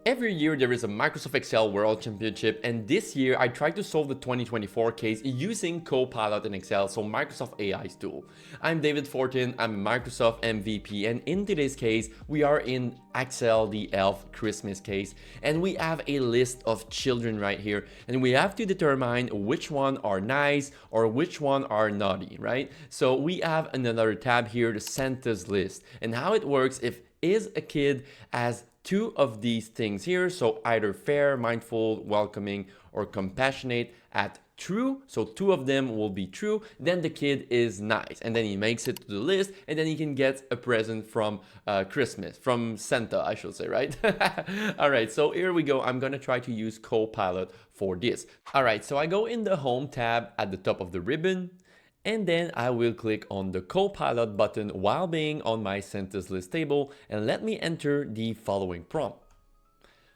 Every year there is a Microsoft Excel World Championship, and this year I tried to solve the 2024 case using Copilot in Excel, so Microsoft AI's tool. I'm David Fortin, I'm a Microsoft MVP, and in today's case we are in Excel the Elf Christmas case, and we have a list of children right here, and we have to determine which one are nice or which one are naughty, right? So we have another tab here, the Santa's list, and how it works if is a kid as two of these things here, so either fair, mindful, welcoming, or compassionate at true, so two of them will be true, then the kid is nice, and then he makes it to the list, and then he can get a present from Christmas, from Santa, I should say, right? All right, so here we go. I'm gonna try to use Copilot for this. All right, so I go in the Home tab at the top of the ribbon, and then I will click on the Copilot button while being on my Santa's list table, and let me enter the following prompt.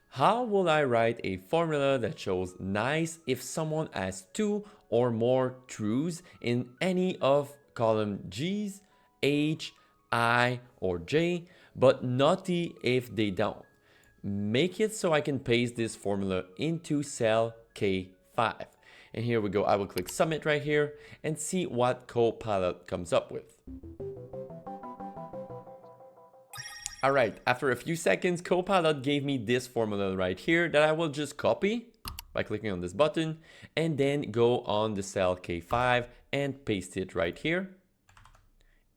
How will I write a formula that shows nice if someone has two or more truths in any of column G's, H, I, or J, but naughty if they don't? Make it so I can paste this formula into cell K5. And here we go. I will click submit right here and see what Copilot comes up with. All right, after a few seconds, Copilot gave me this formula right here that I will just copy by clicking on this button and then go on the cell K5 and paste it right here.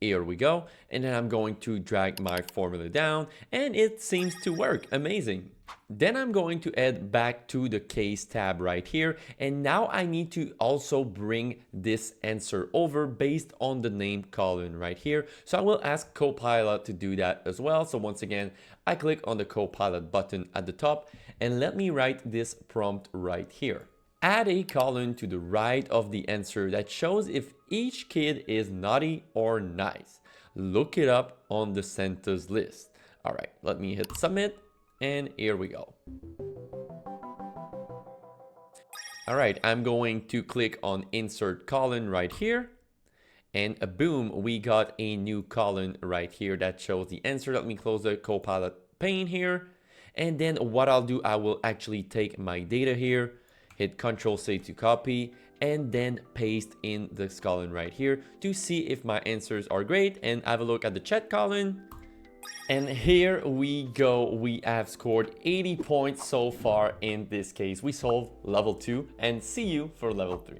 Here we go. And then I'm going to drag my formula down and it seems to work. Amazing. Then I'm going to head back to the case tab right here. And now I need to also bring this answer over based on the name column right here. So I will ask Copilot to do that as well. So once again, I click on the Copilot button at the top and let me write this prompt right here. Add a column to the right of the answer that shows if each kid is naughty or nice. Look it up on the Santa's list. All right, let me hit submit, and here we go. All right, I'm going to click on insert column right here, and boom, we got a new column right here that shows the answer. Let me close the Copilot pane here, and then what I'll do, I will actually take my data here, hit Ctrl+C to copy, and then paste in this column right here to see if my answers are great, and have a look at the chat column. And here we go. We have scored 80 points so far in this case. We solved level 2, and see you for level 3.